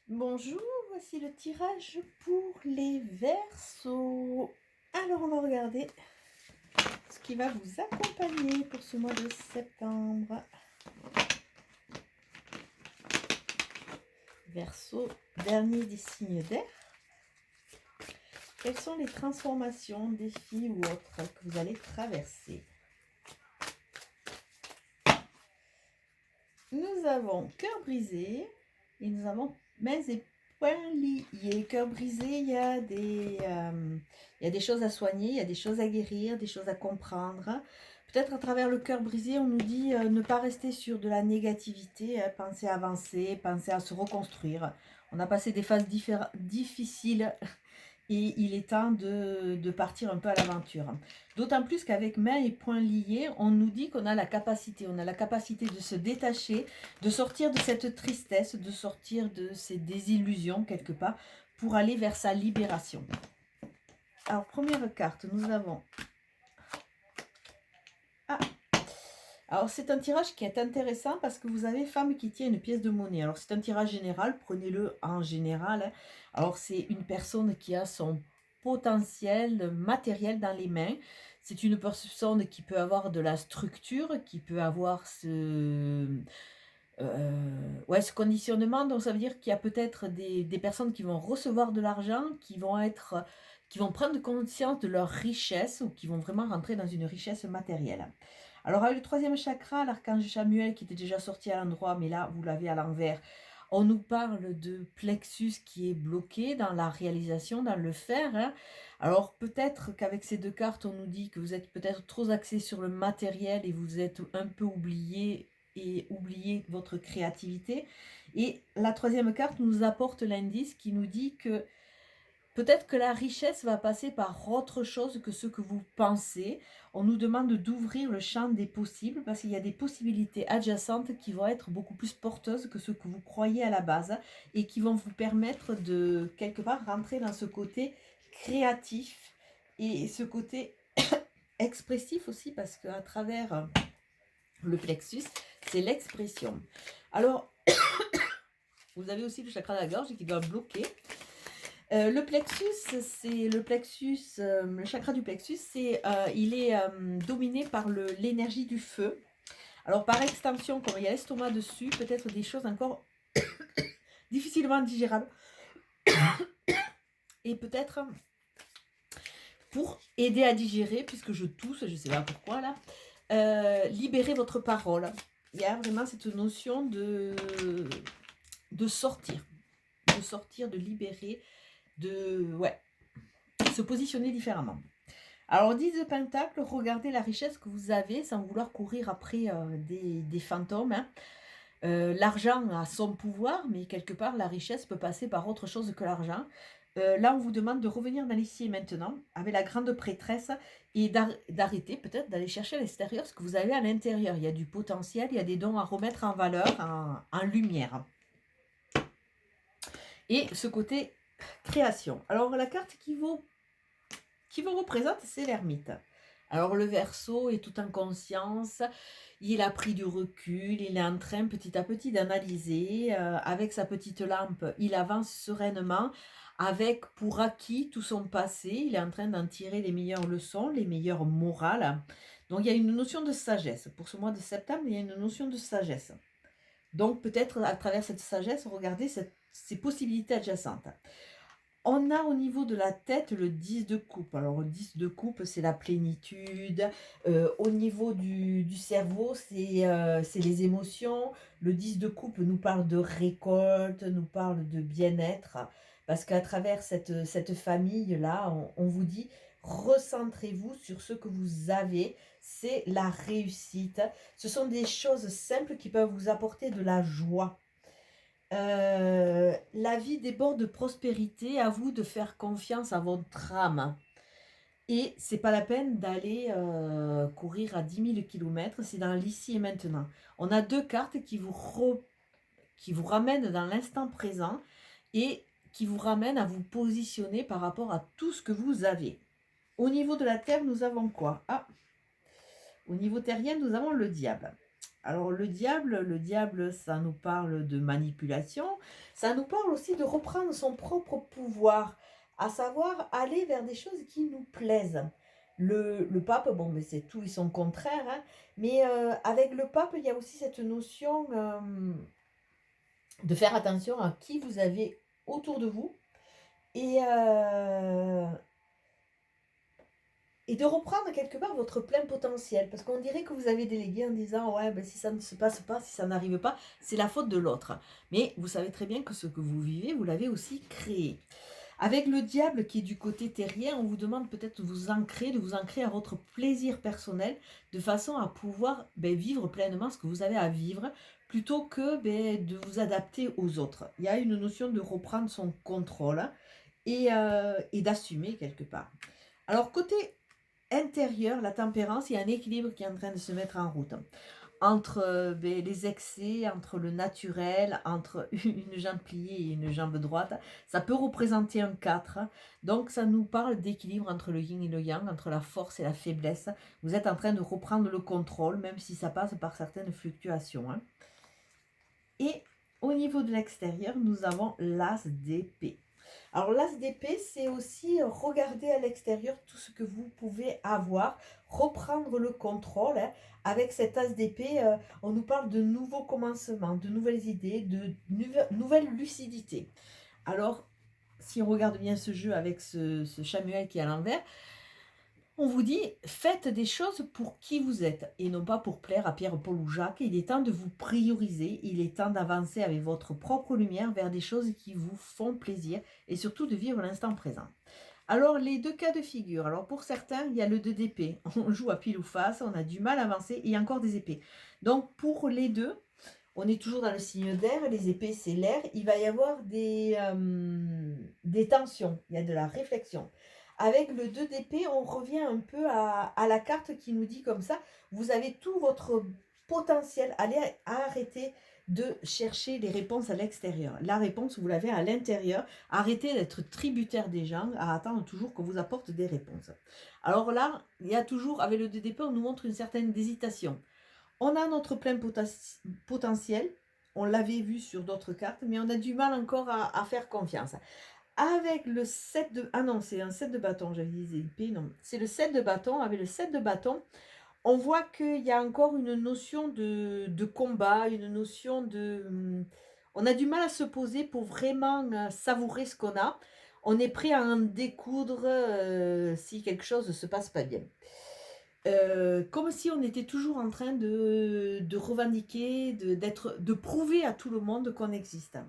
Bonjour, voici le tirage pour les Verseaux. Alors, on va regarder ce qui va vous accompagner pour ce mois de septembre. Verseau, dernier des signes d'air. Quelles sont les transformations, défis ou autres que vous allez traverser? Nous avons cœur brisé et nous avons mains et poings liés. Cœur brisé, il y a des choses à soigner, il y a des choses à guérir, des choses à comprendre. Peut-être à travers le cœur brisé, on nous dit ne pas rester sur de la négativité, penser à avancer, penser à se reconstruire. On a passé des phases difficiles et il est temps de partir un peu à l'aventure. D'autant plus qu'avec mains et poings liés, on nous dit qu'on a la capacité de se détacher, de sortir de cette tristesse, de sortir de ces désillusions quelque part, pour aller vers sa libération. Alors, première carte, nous avons... Alors, c'est un tirage qui est intéressant parce que vous avez femme qui tient une pièce de monnaie. Alors, c'est un tirage général, prenez-le en général. Alors, c'est une personne qui a son potentiel matériel dans les mains. C'est une personne qui peut avoir de la structure, qui peut avoir ce conditionnement. Donc, ça veut dire qu'il y a peut-être des personnes qui vont recevoir de l'argent, qui vont prendre conscience de leur richesse ou qui vont vraiment rentrer dans une richesse matérielle. Alors, avec le troisième chakra, l'archange Samuel qui était déjà sorti à l'endroit, mais là, vous l'avez à l'envers. On nous parle de plexus qui est bloqué dans la réalisation, dans le faire. Hein. Alors, peut-être qu'avec ces deux cartes, on nous dit que vous êtes peut-être trop axé sur le matériel et vous êtes un peu oublié et oubliez votre créativité. Et la troisième carte nous apporte l'indice qui nous dit que peut-être que la richesse va passer par autre chose que ce que vous pensez. On nous demande d'ouvrir le champ des possibles parce qu'il y a des possibilités adjacentes qui vont être beaucoup plus porteuses que ce que vous croyez à la base et qui vont vous permettre de, quelque part, rentrer dans ce côté créatif et ce côté expressif aussi parce qu'à travers le plexus, c'est l'expression. Alors, vous avez aussi le chakra de la gorge qui doit bloquer. Le plexus, c'est le chakra du plexus, il est dominé par l'énergie du feu. Alors par extension, comme il y a l'estomac dessus, peut-être des choses encore difficilement digérables. Et peut-être pour aider à digérer, puisque je tousse, je ne sais pas pourquoi là, libérer votre parole. Il y a vraiment cette notion de sortir, de libérer, de se positionner différemment. Alors, 10 de Pentacle, regardez la richesse que vous avez sans vouloir courir après des fantômes. Hein. L'argent a son pouvoir, mais quelque part, la richesse peut passer par autre chose que l'argent. Là, on vous demande de revenir dans l'ici et maintenant avec la grande prêtresse et d'arrêter peut-être d'aller chercher à l'extérieur ce que vous avez à l'intérieur. Il y a du potentiel, il y a des dons à remettre en valeur, en lumière. Et ce côté création. Alors, la carte qui vous représente, c'est l'ermite. Alors, le Verseau est tout en conscience, il a pris du recul, il est en train petit à petit d'analyser. Avec sa petite lampe, il avance sereinement, avec pour acquis tout son passé. Il est en train d'en tirer les meilleures leçons, les meilleures morales. Donc, il y a une notion de sagesse. Pour ce mois de septembre, il y a une notion de sagesse. Donc, peut-être à travers cette sagesse, regardez ces possibilités adjacentes. On a au niveau de la tête le 10 de coupe. Alors, le 10 de coupe, c'est la plénitude. Au niveau du cerveau, c'est les émotions. Le 10 de coupe nous parle de récolte, nous parle de bien-être. Parce qu'à travers cette famille-là, on vous dit, recentrez-vous sur ce que vous avez. C'est la réussite. Ce sont des choses simples qui peuvent vous apporter de la joie. La vie déborde de prospérité, à vous de faire confiance à votre âme. Et c'est pas la peine d'aller courir à 10 000 km, c'est dans l'ici et maintenant. On a deux cartes qui vous ramènent dans l'instant présent et qui vous ramènent à vous positionner par rapport à tout ce que vous avez. Au niveau de la Terre, nous avons quoi? Au niveau terrien, nous avons le diable. Alors le diable, ça nous parle de manipulation, ça nous parle aussi de reprendre son propre pouvoir, à savoir aller vers des choses qui nous plaisent. Le pape, bon, mais c'est tout et son contraire, hein, mais avec le pape, il y a aussi cette notion de faire attention à qui vous avez autour de vous et, et de reprendre quelque part votre plein potentiel. Parce qu'on dirait que vous avez délégué en disant, ouais, ben, si ça ne se passe pas, si ça n'arrive pas, c'est la faute de l'autre. Mais vous savez très bien que ce que vous vivez, vous l'avez aussi créé. Avec le diable qui est du côté terrien, on vous demande peut-être de vous ancrer à votre plaisir personnel, de façon à pouvoir vivre pleinement ce que vous avez à vivre, plutôt que de vous adapter aux autres. Il y a une notion de reprendre son contrôle et d'assumer quelque part. Alors côté intérieur, la tempérance, il y a un équilibre qui est en train de se mettre en route entre les excès, entre le naturel, entre une jambe pliée et une jambe droite. Ça peut représenter un 4. Donc ça nous parle d'équilibre entre le yin et le yang, entre la force et la faiblesse. Vous êtes en train de reprendre le contrôle, même si ça passe par certaines fluctuations, hein. Et au niveau de l'extérieur, nous avons l'as d'épée. Alors l'as d'épée, c'est aussi regarder à l'extérieur tout ce que vous pouvez avoir, reprendre le contrôle, hein. Avec cet as d'épée, on nous parle de nouveaux commencements, de nouvelles idées, de nouvelle lucidité. Alors, si on regarde bien ce jeu avec ce Samuel qui est à l'envers, on vous dit, faites des choses pour qui vous êtes et non pas pour plaire à Pierre, Paul ou Jacques. Il est temps de vous prioriser, il est temps d'avancer avec votre propre lumière vers des choses qui vous font plaisir et surtout de vivre l'instant présent. Alors, les deux cas de figure. Alors, pour certains, il y a le 2 d'épée. On joue à pile ou face, on a du mal à avancer et il y a encore des épées. Donc, pour les deux, on est toujours dans le signe d'air. Les épées, c'est l'air. Il va y avoir des tensions, il y a de la réflexion. Avec le 2 d'épée, on revient un peu à la carte qui nous dit comme ça, vous avez tout votre potentiel, allez arrêter de chercher les réponses à l'extérieur. La réponse, vous l'avez à l'intérieur. Arrêtez d'être tributaire des gens, à attendre toujours qu'on vous apporte des réponses. Alors là, il y a toujours, avec le 2 d'épée, on nous montre une certaine hésitation. On a notre plein potentiel, on l'avait vu sur d'autres cartes, mais on a du mal encore à faire confiance. Avec le 7 de... Ah non, c'est un 7 de bâton, j'avais dit épée, non. C'est le 7 de bâton. Avec le 7 de bâton, on voit qu'il y a encore une notion de combat, une notion de... On a du mal à se poser pour vraiment savourer ce qu'on a. On est prêt à en découdre si quelque chose ne se passe pas bien. Comme si on était toujours en train de revendiquer, de prouver à tout le monde qu'on existe.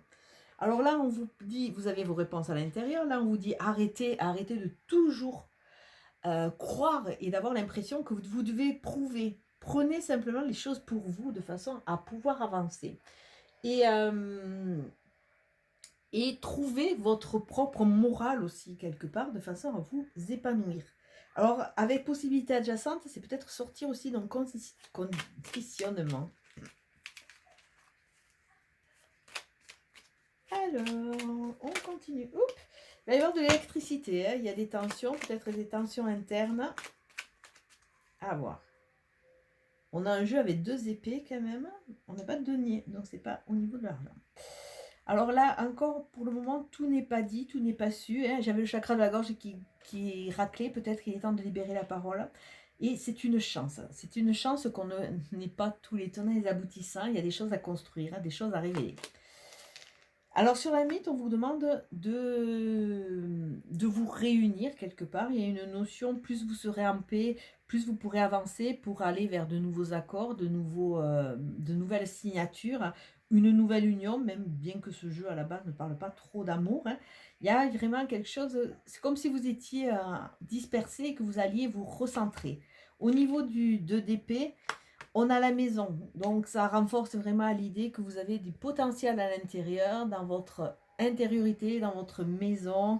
Alors là, on vous dit, vous avez vos réponses à l'intérieur. Là, on vous dit arrêtez de toujours croire et d'avoir l'impression que vous devez prouver. Prenez simplement les choses pour vous de façon à pouvoir avancer. Et trouvez votre propre morale aussi quelque part de façon à vous épanouir. Alors, avec possibilité adjacente, c'est peut-être sortir aussi d'un conditionnement. Alors, on continue. Oups. Il va y avoir de l'électricité, hein. Il y a des tensions, peut-être des tensions internes. À voir. On a un jeu avec 2 épées quand même. On n'a pas de denier, donc c'est pas au niveau de l'argent. Alors là, encore pour le moment, tout n'est pas dit, tout n'est pas su, hein. J'avais le chakra de la gorge qui raclait, peut-être qu'il est temps de libérer la parole. Et c'est une chance. C'est une chance qu'on n'ait pas tous les tenants et les aboutissants. Il y a des choses à construire, hein, des choses à révéler. Alors sur la mythe, on vous demande de vous réunir quelque part. Il y a une notion, plus vous serez en paix, plus vous pourrez avancer pour aller vers de nouveaux accords, de nouvelles signatures, une nouvelle union, même bien que ce jeu à la base ne parle pas trop d'amour, hein. Il y a vraiment quelque chose, c'est comme si vous étiez dispersé et que vous alliez vous recentrer. Au niveau du 2 d'épée, on a la maison, donc ça renforce vraiment l'idée que vous avez du potentiel à l'intérieur, dans votre intériorité, dans votre maison.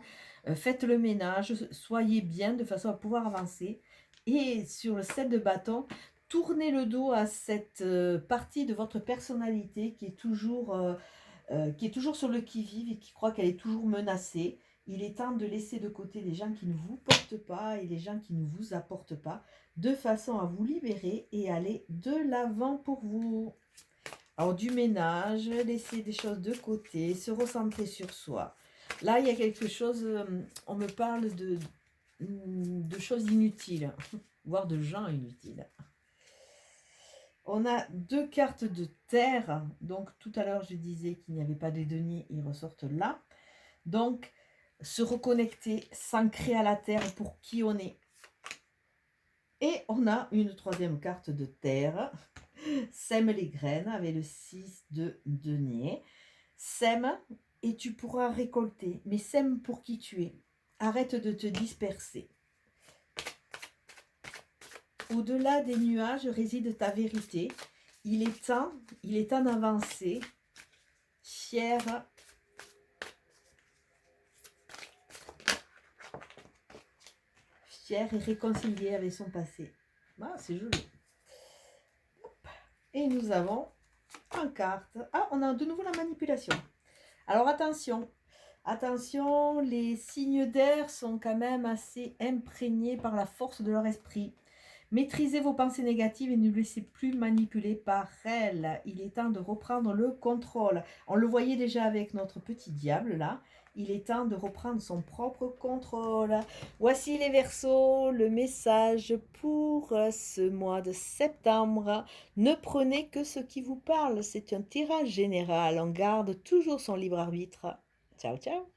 Faites le ménage, soyez bien de façon à pouvoir avancer. Et sur le 7 de bâton, tournez le dos à cette partie de votre personnalité qui est toujours sur le qui-vive et qui croit qu'elle est toujours menacée. Il est temps de laisser de côté les gens qui ne vous portent pas et les gens qui ne vous apportent pas, de façon à vous libérer et aller de l'avant pour vous. Alors du ménage, laisser des choses de côté, se recentrer sur soi. Là, il y a quelque chose, on me parle de choses inutiles, voire de gens inutiles. On a 2 cartes de terre. Donc tout à l'heure, je disais qu'il n'y avait pas de deniers, ils ressortent là. Donc, se reconnecter, s'ancrer à la terre pour qui on est. Et on a une 3e carte de terre. Sème les graines avec le 6 de denier. Sème et tu pourras récolter. Mais sème pour qui tu es. Arrête de te disperser. Au-delà des nuages réside ta vérité. Il est temps d'avancer. Fier et réconcilié avec son passé. Ah, c'est joli. Et nous avons en carte. Ah, on a de nouveau la manipulation. Alors attention, attention, les signes d'air sont quand même assez imprégnés par la force de leur esprit. Maîtrisez vos pensées négatives et ne vous laissez plus manipuler par elles. Il est temps de reprendre le contrôle. On le voyait déjà avec notre petit diable là. Il est temps de reprendre son propre contrôle. Voici les Verseaux, le message pour ce mois de septembre. Ne prenez que ce qui vous parle. C'est un tirage général. On garde toujours son libre arbitre. Ciao, ciao.